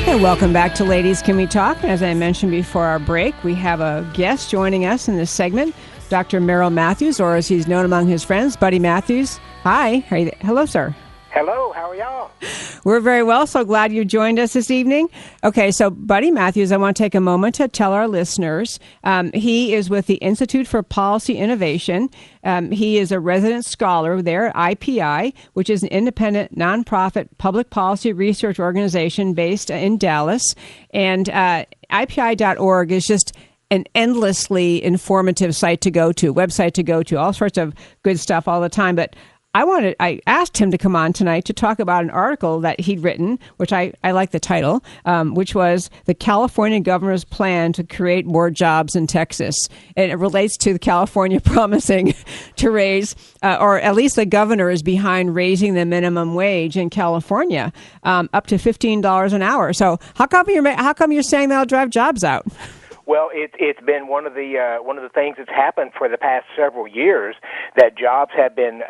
And welcome back to Ladies Can We Talk. As I mentioned before our break, we have a guest joining us in this segment, Dr. Merrill Matthews, or as he's known among his friends, Buddy Matthews. Hi. Hello, sir. Hello. How are y'all? We're very well. So glad you joined us this evening. Okay, so Buddy Matthews, I want to take a moment to tell our listeners, he is with the Institute for Policy Innovation. He is a resident scholar there at IPI, which is an independent, nonprofit public policy research organization based in Dallas. And IPI.org is just an endlessly informative website to go to, all sorts of good stuff all the time. But I asked him to come on tonight to talk about an article that he'd written, which I like the title, which was The California Governor's Plan to Create More Jobs in Texas. And it relates to California promising to raise, or at least the governor is behind raising the minimum wage in California up to $15 an hour. So how come you're saying that'll drive jobs out? Well, it's been one of the things that's happened for the past several years, that jobs have been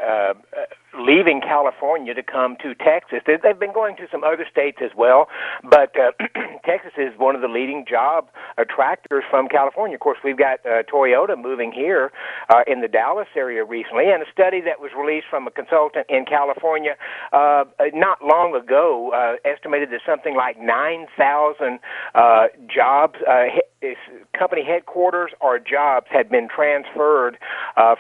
leaving California to come to Texas. They've been going to some other states as well, but Texas is one of the leading job attractors from California. Of course, we've got Toyota moving here in the Dallas area recently, and a study that was released from a consultant in California not long ago estimated that something like 9,000 jobs, company headquarters or jobs had been transferred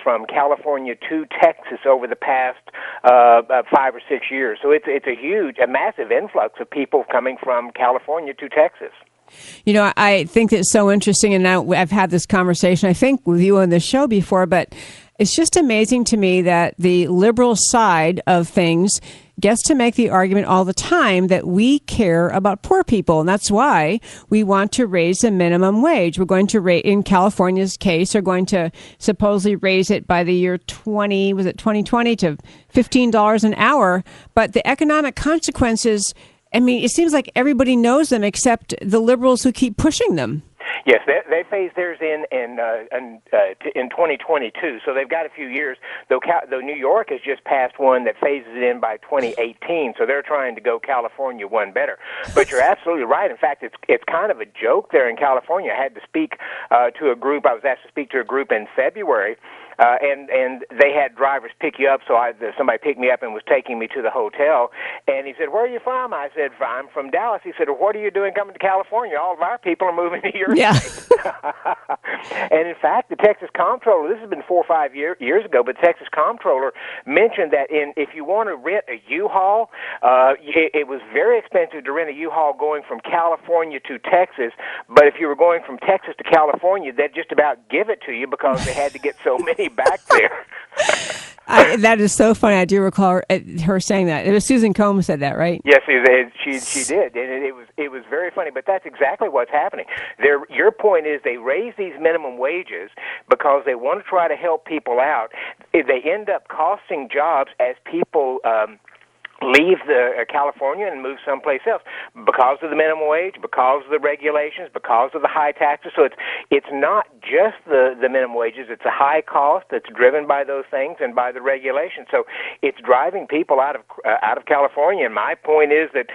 from California to Texas over the past 5 or 6 years. So it's a massive influx of people coming from California to Texas. You know, I think it's so interesting, and now I've had this conversation, I think, with you on the show before, but it's just amazing to me that the liberal side of things gets to make the argument all the time that we care about poor people. And that's why we want to raise the minimum wage. We're going to in California's case, are going to supposedly raise it by the year 2020 to $15 an hour. But the economic consequences, I mean, it seems like everybody knows them except the liberals who keep pushing them. Yes, they phased theirs in 2022, so they've got a few years. Though New York has just passed one that phases it in by 2018, so they're trying to go California one better. But you're absolutely right. In fact, it's kind of a joke there in California. I had to speak to a group. I was asked to speak to a group in February. And they had drivers pick you up, so somebody picked me up and was taking me to the hotel. And he said, "Where are you from?" I said, "I'm from Dallas." He said, "Well, what are you doing coming to California? All of our people are moving to your state." And in fact, the Texas Comptroller, this has been 4 or 5 years ago, but the Texas Comptroller mentioned that if you want to rent a U-Haul, it was very expensive to rent a U-Haul going from California to Texas. But if you were going from Texas to California, they'd just about give it to you because they had to get so many back there. That is so funny. I do recall her saying that. It was Susan Combs said that, right? Yes, she did, and it was very funny. But that's exactly what's happening. Your point is they raise these minimum wages because they want to try to help people out. They end up costing jobs as people leave California and move someplace else because of the minimum wage, because of the regulations, because of the high taxes. So it's not just the minimum wages; it's a high cost that's driven by those things and by the regulations. So it's driving people out of California. And my point is that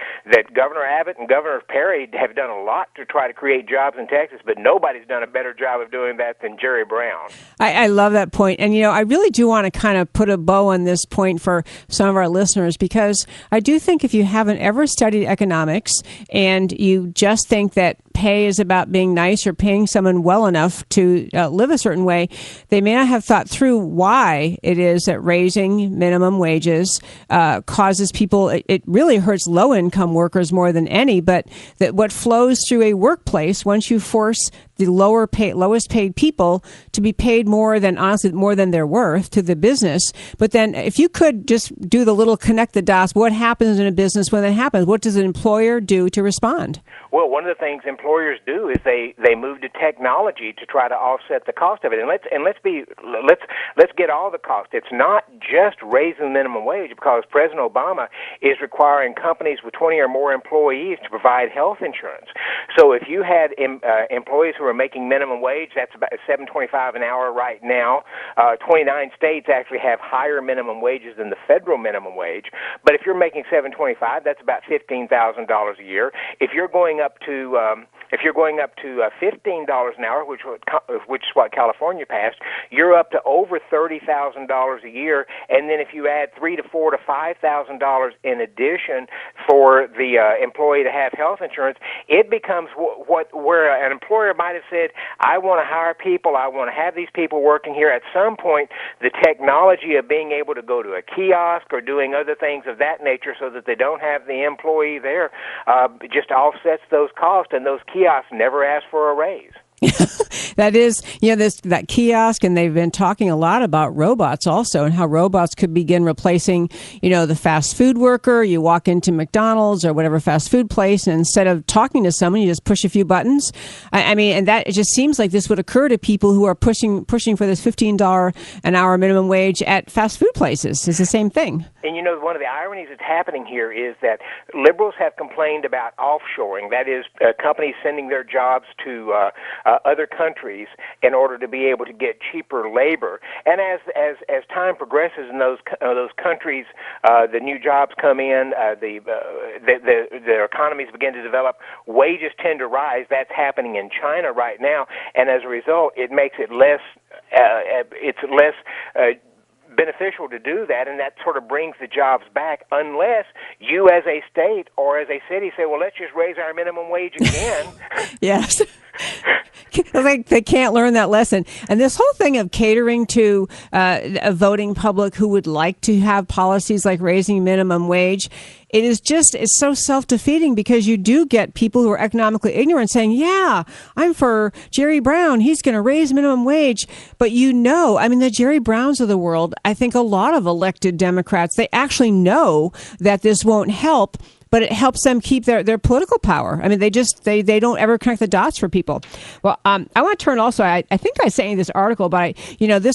Governor Abbott and Governor Perry have done a lot to try to create jobs in Texas, but nobody's done a better job of doing that than Jerry Brown. I love that point. And, you know, I really do want to kind of put a bow on this point for some of our listeners, because I do think if you haven't ever studied economics and you just think that pay is about being nice or paying someone well enough to live a certain way, they may not have thought through why it is that raising minimum wages causes people, it really hurts low-income workers more than any, but that what flows through a workplace, once you force the lowest paid people to be paid more than their worth to the business. But then if you could just do the little connect the dots, what happens in a business when that happens? What does an employer do to respond? Well, one of the things employers do is they move to technology to try to offset the cost of it. And let's get all the cost. It's not just raising the minimum wage, because President Obama is requiring companies with 20 or more employees to provide health insurance. So if you had employees who are making minimum wage, that's about $7.25 an hour right now. 29 states actually have higher minimum wages than the federal minimum wage. But if you're making $7.25, that's about $15,000 a year. If you're going up to $15 an hour, which is what California passed, you're up to over $30,000 a year. And then if you add $3,000 to $4,000 to $5,000 in addition for the employee to have health insurance, it becomes where an employer might have said, I want to hire people, I want to have these people working here. At some point, the technology of being able to go to a kiosk or doing other things of that nature so that they don't have the employee there just offsets those costs, and those kiosks never ask for a raise. That is, that kiosk, and they've been talking a lot about robots also, and how robots could begin replacing, the fast food worker. You walk into McDonald's or whatever fast food place, and instead of talking to someone, you just push a few buttons. I mean, and that, it just seems like this would occur to people who are pushing for this $15 an hour minimum wage at fast food places. It's the same thing. And one of the ironies that's happening here is that liberals have complained about offshoring. That is, companies sending their jobs to other countries in order to be able to get cheaper labor. And as time progresses in those countries, the new jobs come in, their economies begin to develop, wages tend to rise. That's happening in China right now, and as a result, it makes it less beneficial to do that, and that sort of brings the jobs back, unless you as a state or as a city say, well, let's just raise our minimum wage again. Yes. They can't learn that lesson. And this whole thing of catering to a voting public who would like to have policies like raising minimum wage, it's so self-defeating, because you do get people who are economically ignorant saying, yeah, I'm for Jerry Brown, he's going to raise minimum wage. But the Jerry Browns of the world, I think a lot of elected Democrats, they actually know that this won't help, but it helps them keep their political power. I mean, they don't ever connect the dots for people. Well, I want to turn also, I think I sent you this article, but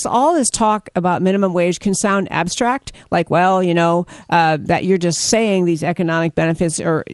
all this talk about minimum wage can sound abstract, like, well, that you're just saying these economic benefits or,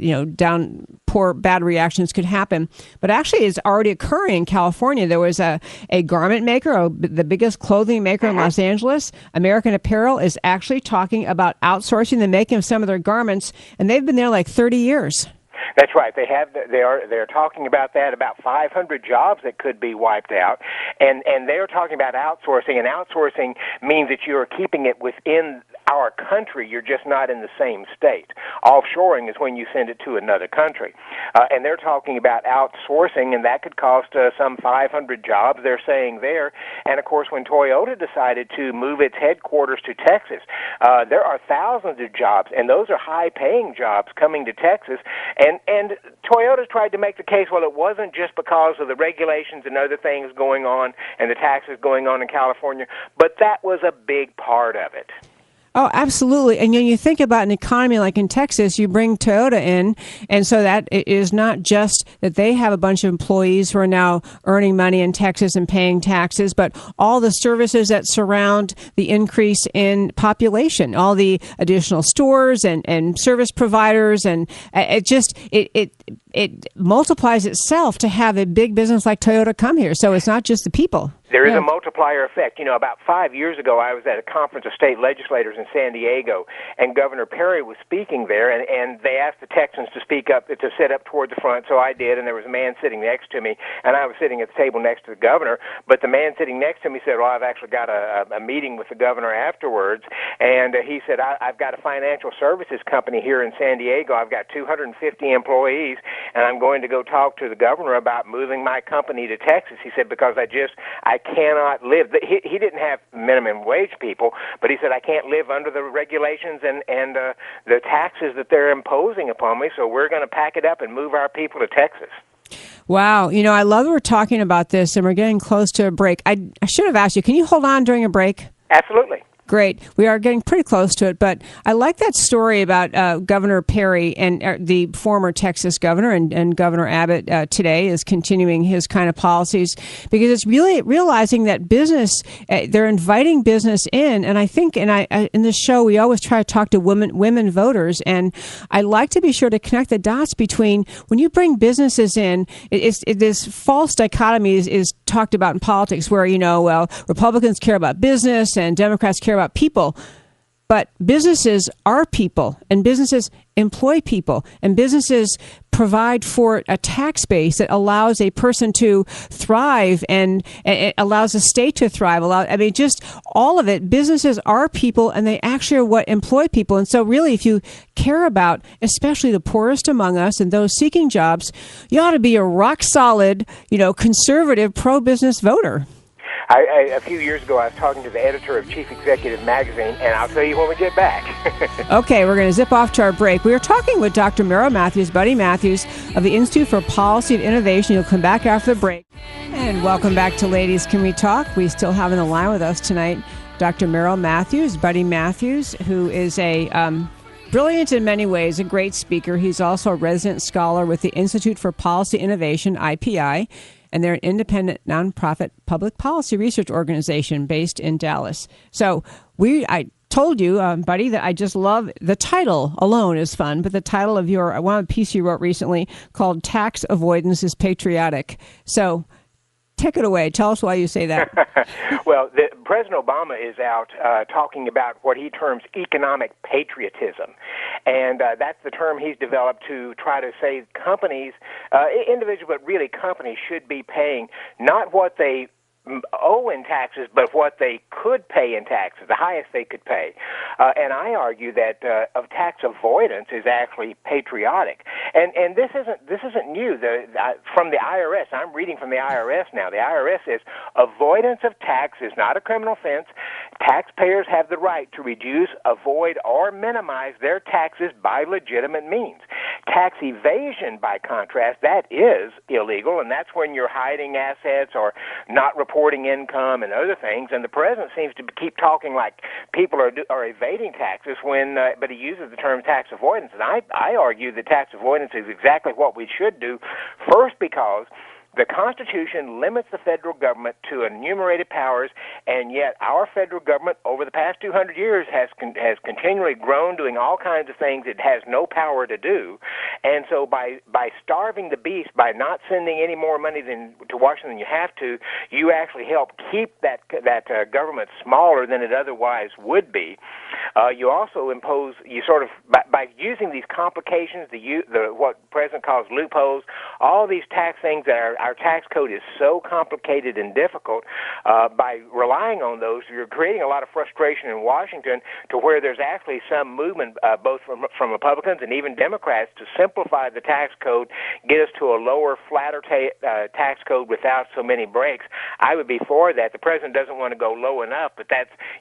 bad reactions could happen. But actually, it's already occurring in California. There was a garment maker, the biggest clothing maker in Los Angeles, American Apparel, is actually talking about outsourcing the making of some of their garments, and they've been there like 30 years. That's right. They're talking about that, about 500 jobs that could be wiped out, and they're talking about outsourcing. And outsourcing means that you are keeping it within our country. You're just not in the same state. Offshoring is when you send it to another country, and they're talking about outsourcing, and that could cost some 500 jobs. They're saying there. And of course, when Toyota decided to move its headquarters to Texas, there are thousands of jobs, and those are high-paying jobs coming to Texas. And Toyota's tried to make the case, well, it wasn't just because of the regulations and other things going on and the taxes going on in California, but that was a big part of it. Oh, absolutely. And when you think about an economy like in Texas, you bring Toyota in, and so that it is not just that they have a bunch of employees who are now earning money in Texas and paying taxes, but all the services that surround the increase in population, all the additional stores and service providers, and it multiplies itself to have a big business like Toyota come here. So it's not just the people. There is a multiplier effect. About 5 years ago, I was at a conference of state legislators in San Diego, and Governor Perry was speaking there, and they asked the Texans to speak up, to sit up toward the front, so I did, and there was a man sitting next to me, and I was sitting at the table next to the governor, but the man sitting next to me said, well, I've actually got a meeting with the governor afterwards, and he said, I've got a financial services company here in San Diego. I've got 250 employees, and I'm going to go talk to the governor about moving my company to Texas. He said, because I cannot live. He didn't have minimum wage people, but he said, I can't live under the regulations and the taxes that they're imposing upon me, so we're going to pack it up and move our people to Texas. Wow. I love that we're talking about this, and we're getting close to a break. I should have asked you, can you hold on during a break? Absolutely. Great. We are getting pretty close to it, but I like that story about Governor Perry and the former Texas governor and Governor Abbott today is continuing his kind of policies because it's really realizing that business, they're inviting business in. And I think in this show, we always try to talk to women voters. And I like to be sure to connect the dots between when you bring businesses in, this false dichotomy is talked about in politics where, Republicans care about business and Democrats care about people. But businesses are people, and businesses employ people, and businesses provide for a tax base that allows a person to thrive and it allows a state to thrive. Just all of it. Businesses are people, and they actually are what employ people. And so really, if you care about especially the poorest among us and those seeking jobs, you ought to be a rock solid, conservative, pro-business voter. A few years ago, I was talking to the editor of Chief Executive Magazine, and I'll tell you when we get back. Okay, we're going to zip off to our break. We are talking with Dr. Merrill Matthews, Buddy Matthews of the Institute for Policy and Innovation. You'll come back after the break. And welcome back to Ladies Can We Talk? We still have on the line with us tonight Dr. Merrill Matthews, Buddy Matthews, who is a brilliant in many ways, a great speaker. He's also a resident scholar with the Institute for Policy Innovation, IPI. And they're an independent, nonprofit public policy research organization based in Dallas. So I told you, Buddy, that I just love the title alone is fun, but the title of one of the piece you wrote recently called "Tax Avoidance is Patriotic." So take it away. Tell us why you say that. Well, President Obama is out talking about what he terms economic patriotism. And that's the term he's developed to try to say companies, individuals, but really companies should be paying not what they owe in taxes, but what they could pay in taxes, the highest they could pay. And I argue that of tax avoidance is actually patriotic. And this isn't new. From the IRS, I'm reading from the IRS now. The IRS says avoidance of tax is not a criminal offense. Taxpayers have the right to reduce, avoid, or minimize their taxes by legitimate means. Tax evasion, by contrast, that is illegal, and that's when you're hiding assets or not reporting income and other things. And the president seems to keep talking like people are evading taxes but he uses the term tax avoidance. And I argue that tax avoidance is exactly what we should do. First, because the Constitution limits the federal government to enumerated powers, and yet our federal government over the past 200 years has continually grown, doing all kinds of things it has no power to do. And so by starving the beast, by not sending any more money to Washington than you have to, you actually help keep that government smaller than it otherwise would be. You also impose, by using these complications, what the president calls loopholes, all these tax things that our tax code is so complicated and difficult, by relying on those, you're creating a lot of frustration in Washington to where there's actually some movement, both from Republicans and even Democrats, to simplify the tax code, get us to a lower, flatter tax code without so many breaks. I would be for that. The president doesn't want to go low enough, but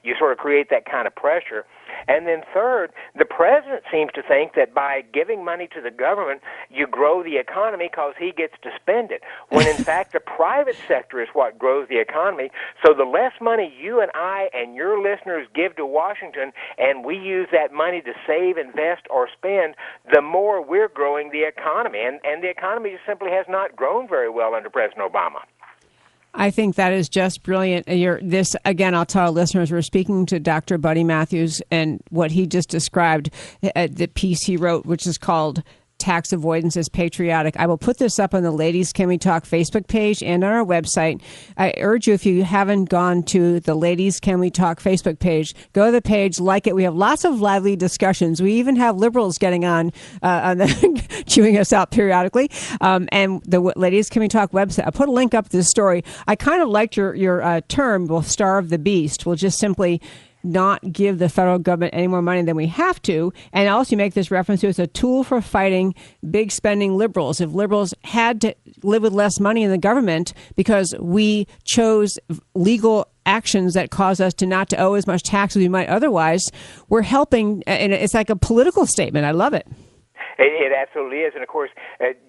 you sort of create that kind of pressure. And then third, the president seems to think that by giving money to the government, you grow the economy because he gets to spend it, when in fact the private sector is what grows the economy. So the less money you and I and your listeners give to Washington, and we use that money to save, invest, or spend, the more we're growing the economy. And the economy just simply has not grown very well under President Obama. I think that is just brilliant. Again, I'll tell our listeners, we're speaking to Dr. Buddy Matthews, and what he just described, the piece he wrote, which is called Tax Avoidance is Patriotic. I will put this up on the Ladies Can We Talk Facebook page and on our website. I urge you, if you haven't gone to the Ladies Can We Talk Facebook page, go to the page, like it. We have lots of lively discussions. We even have liberals getting on chewing us out periodically. And the Ladies Can We Talk website, I put a link up to this story. I kind of liked your term, we'll starve the beast. We'll just simply not give the federal government any more money than we have to. And also you make this reference to it's a tool for fighting big spending liberals. If liberals had to live with less money in the government because we chose legal actions that cause us to not to owe as much tax as we might otherwise, we're helping. And it's like a political statement. I love it. It absolutely is. And, of course,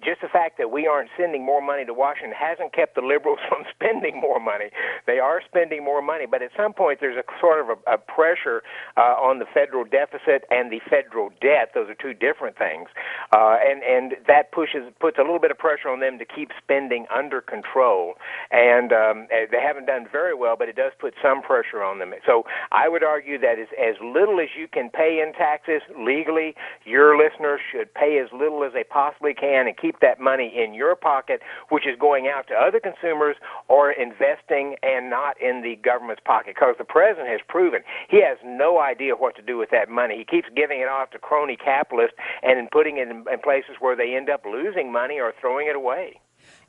just the fact that we aren't sending more money to Washington hasn't kept the liberals from spending more money. They are spending more money, but at some point there's a sort of a pressure on the federal deficit and the federal debt. Those are two different things. And that puts a little bit of pressure on them to keep spending under control. And they haven't done very well, but it does put some pressure on them. So I would argue that as little as you can pay in taxes legally, your listeners should pay as little as they possibly can and keep that money in your pocket, which is going out to other consumers or investing and not in the government's pocket. Because the president has proven he has no idea what to do with that money. He keeps giving it off to crony capitalists and putting it in places where they end up losing money or throwing it away.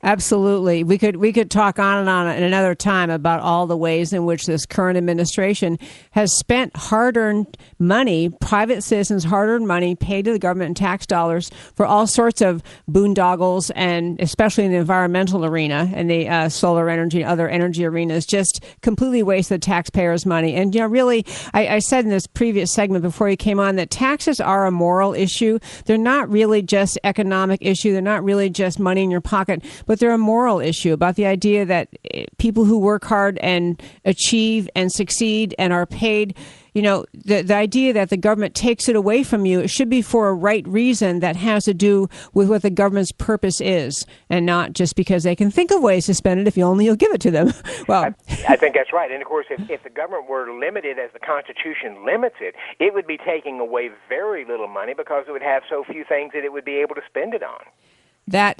Absolutely. We could talk on and on at another time about all the ways in which this current administration has spent hard-earned money, private citizens' hard-earned money paid to the government in tax dollars for all sorts of boondoggles, and especially in the environmental arena and the solar energy and other energy arenas, just completely wasted taxpayers' money. And, really, I said in this previous segment before you came on that taxes are a moral issue. They're not really just economic issue. They're not really just money in your pocket. But they're a moral issue about the idea that people who work hard and achieve and succeed and are paid, the idea that the government takes it away from you, it should be for a right reason that has to do with what the government's purpose is, and not just because they can think of ways to spend it if you'll give it to them. Well, I think that's right. And, of course, if the government were limited as the Constitution limits it, it would be taking away very little money because it would have so few things that it would be able to spend it on. That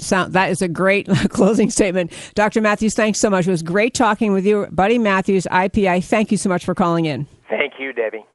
is a great closing statement. Dr. Matthews, thanks so much. It was great talking with you. Buddy Matthews, IPI, thank you so much for calling in. Thank you, Debbie.